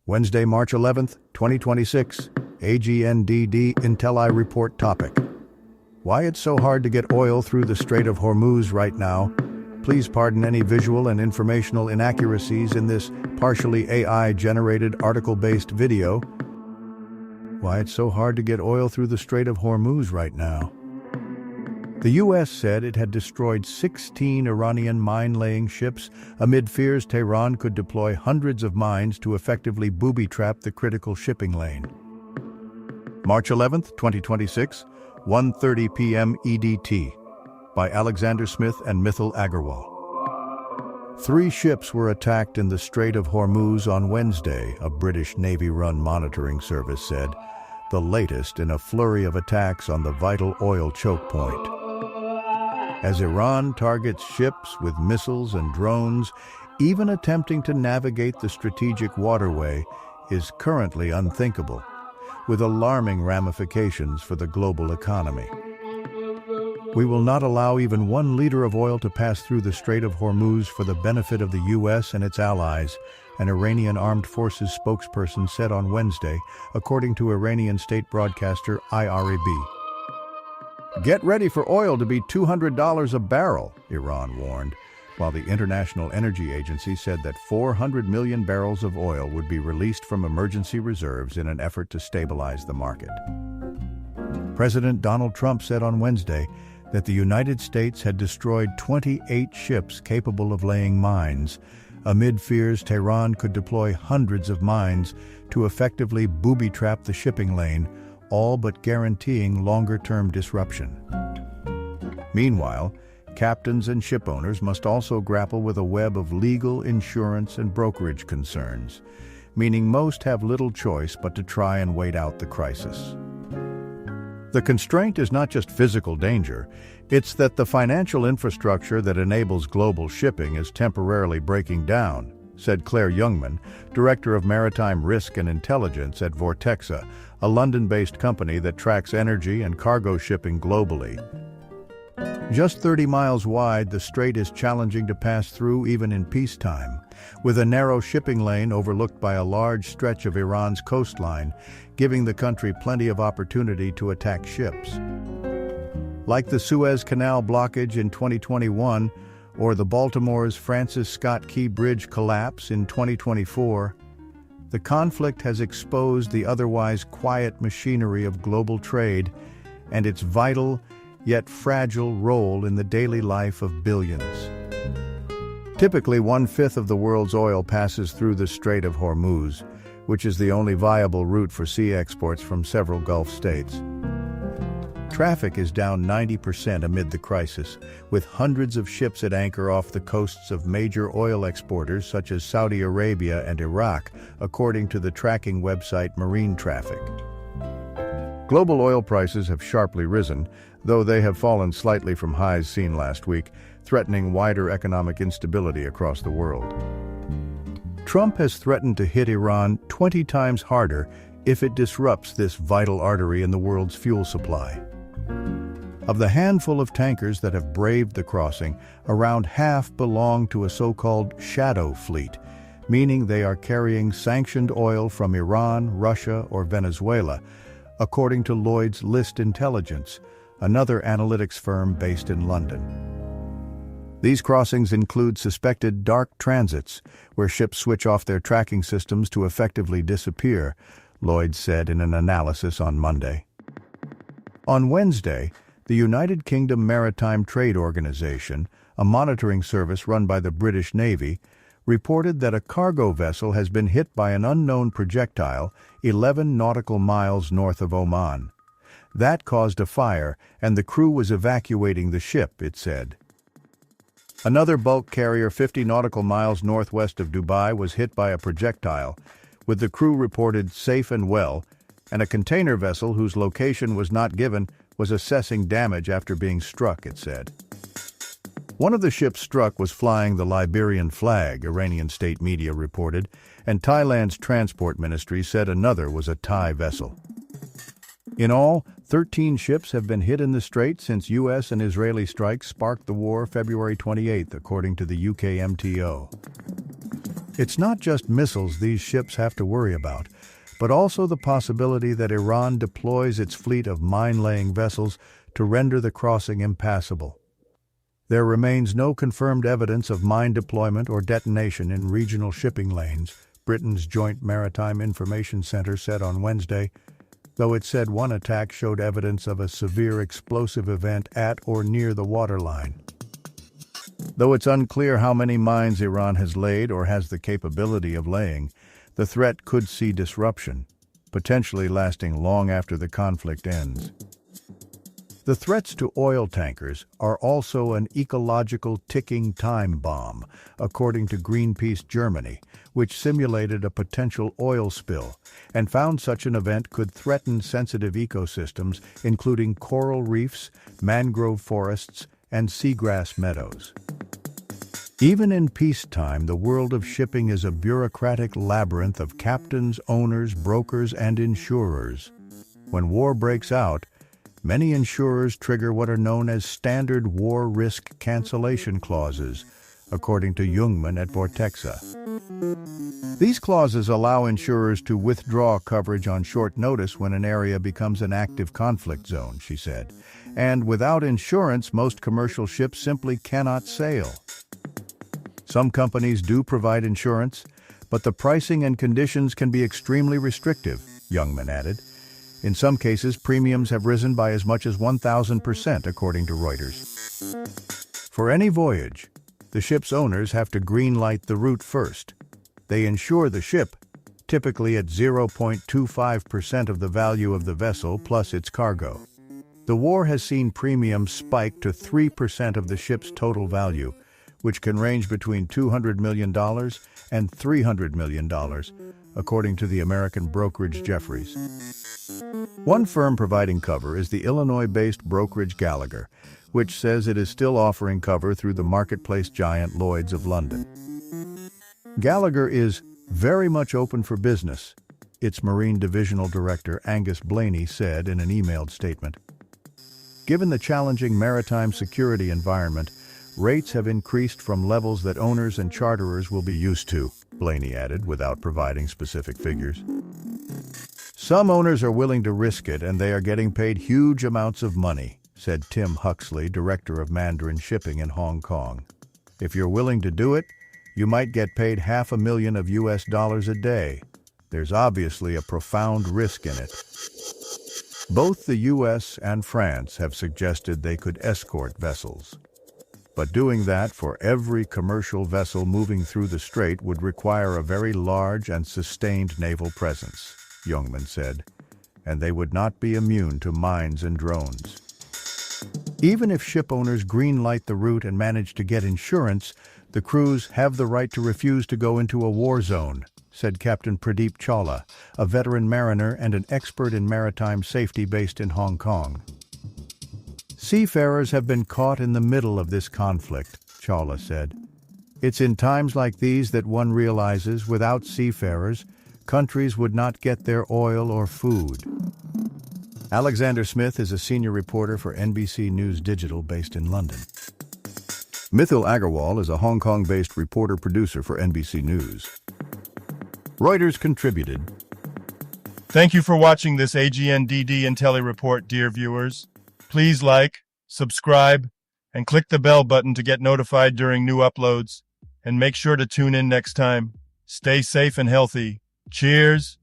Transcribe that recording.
Wednesday, March 11th, 2026. AGNDD Intel Report topic. Why it's so hard to get oil through the Strait of Hormuz right now. Please pardon any visual and informational inaccuracies in this partially AI-generated article-based video. Why it's so hard to get oil through the Strait of Hormuz right now. The U.S. said it had destroyed 16 Iranian mine-laying ships amid fears Tehran could deploy hundreds of mines to effectively booby-trap the critical shipping lane. March 11th, 2026, 1:30 p.m. EDT, by Alexander Smith and Mithil Agarwal. 3 ships were attacked in the Strait of Hormuz on Wednesday, a British Navy-run monitoring service said, the latest in a flurry of attacks on the vital oil choke point. As Iran targets ships with missiles and drones, even attempting to navigate the strategic waterway is currently unthinkable, with alarming ramifications for the global economy. We will not allow even 1 liter of oil to pass through the Strait of Hormuz for the benefit of the U.S. and its allies, an Iranian Armed Forces spokesperson said on Wednesday, according to Iranian state broadcaster IRIB. Get ready for oil to be $200 a barrel, Iran warned, while the International Energy Agency said that 400 million barrels of oil would be released from emergency reserves in an effort to stabilize the market. President Donald Trump said on Wednesday that the United States had destroyed 28 ships capable of laying mines, amid fears Tehran could deploy hundreds of mines to effectively booby-trap the shipping lane, all but guaranteeing longer-term disruption. Meanwhile, captains and shipowners must also grapple with a web of legal, insurance, and brokerage concerns, meaning most have little choice but to try and wait out the crisis. The constraint is not just physical danger, it's that the financial infrastructure that enables global shipping is temporarily breaking down, said Claire Youngman, Director of Maritime Risk and Intelligence at Vortexa, a London-based company that tracks energy and cargo shipping globally. Just 30 miles wide, the strait is challenging to pass through even in peacetime, with a narrow shipping lane overlooked by a large stretch of Iran's coastline, giving the country plenty of opportunity to attack ships. Like the Suez Canal blockage in 2021, or the Baltimore's Francis Scott Key Bridge collapse in 2024, the conflict has exposed the otherwise quiet machinery of global trade and its vital, yet fragile role in the daily life of billions. Typically, 1/5 of the world's oil passes through the Strait of Hormuz, which is the only viable route for sea exports from several Gulf states. Traffic is down 90% amid the crisis, with hundreds of ships at anchor off the coasts of major oil exporters such as Saudi Arabia and Iraq, according to the tracking website Marine Traffic. Global oil prices have sharply risen, though they have fallen slightly from highs seen last week, threatening wider economic instability across the world. Trump has threatened to hit Iran 20 times harder if it disrupts this vital artery in the world's fuel supply. Of the handful of tankers that have braved the crossing, around half belong to a so-called shadow fleet, meaning they are carrying sanctioned oil from Iran, Russia, or Venezuela, according to Lloyd's List Intelligence, another analytics firm based in London. These crossings include suspected dark transits, where ships switch off their tracking systems to effectively disappear, Lloyd said in an analysis on Monday. On Wednesday, the United Kingdom Maritime Trade Organization, a monitoring service run by the British Navy, reported that a cargo vessel has been hit by an unknown projectile 11 nautical miles north of Oman. That caused a fire, and the crew was evacuating the ship, it said. Another bulk carrier 50 nautical miles northwest of Dubai was hit by a projectile, with the crew reported safe and well, and a container vessel whose location was not given was assessing damage after being struck, it said. One of the ships struck was flying the Liberian flag, Iranian state media reported, and Thailand's transport ministry said another was a Thai vessel. In all, 13 ships have been hit in the strait since U.S. and Israeli strikes sparked the war February 28, according to the UK MTO. It's not just missiles these ships have to worry about, but also the possibility that Iran deploys its fleet of mine-laying vessels to render the crossing impassable. There remains no confirmed evidence of mine deployment or detonation in regional shipping lanes, Britain's Joint Maritime Information Center said on Wednesday, though it said one attack showed evidence of a severe explosive event at or near the waterline. Though it's unclear how many mines Iran has laid or has the capability of laying, the threat could see disruption, potentially lasting long after the conflict ends. The threats to oil tankers are also an ecological ticking time bomb, according to Greenpeace Germany, which simulated a potential oil spill and found such an event could threaten sensitive ecosystems, including coral reefs, mangrove forests, and seagrass meadows. Even in peacetime, the world of shipping is a bureaucratic labyrinth of captains, owners, brokers, and insurers. When war breaks out, many insurers trigger what are known as standard war risk cancellation clauses, according to Jungmann at Vortexa. These clauses allow insurers to withdraw coverage on short notice when an area becomes an active conflict zone, she said. And without insurance, most commercial ships simply cannot sail. Some companies do provide insurance, but the pricing and conditions can be extremely restrictive, Jungmann added. In some cases, premiums have risen by as much as 1,000%, according to Reuters. For any voyage, the ship's owners have to green-light the route first. They insure the ship, typically at 0.25% of the value of the vessel plus its cargo. The war has seen premiums spike to 3% of the ship's total value, which can range between $200 million and $300 million, according to the American brokerage Jefferies. One firm providing cover is the Illinois-based brokerage Gallagher, which says it is still offering cover through the marketplace giant Lloyd's of London. Gallagher is very much open for business, its Marine Divisional Director Angus Blaney said in an emailed statement. Given the challenging maritime security environment, rates have increased from levels that owners and charterers will be used to, Blaney added, without providing specific figures. Some owners are willing to risk it, and they are getting paid huge amounts of money, said Tim Huxley, director of Mandarin Shipping in Hong Kong. If you're willing to do it, you might get paid $500,000 US a day. There's obviously a profound risk in it. Both the US and France have suggested they could escort vessels. But doing that for every commercial vessel moving through the strait would require a very large and sustained naval presence, Jungmann said, and they would not be immune to mines and drones. Even if ship owners green-light the route and manage to get insurance, the crews have the right to refuse to go into a war zone, said Captain Pradeep Chawla, a veteran mariner and an expert in maritime safety based in Hong Kong. Seafarers have been caught in the middle of this conflict, Chawla said. It's in times like these that one realizes without seafarers, countries would not get their oil or food. Alexander Smith is a senior reporter for NBC News Digital based in London. Mithil Agarwal is a Hong Kong-based reporter-producer for NBC News. Reuters contributed. Thank you for watching this AGNDD Intelli Report, dear viewers. Please like, subscribe, and click the bell button to get notified during new uploads. And make sure to tune in next time. Stay safe and healthy. Cheers!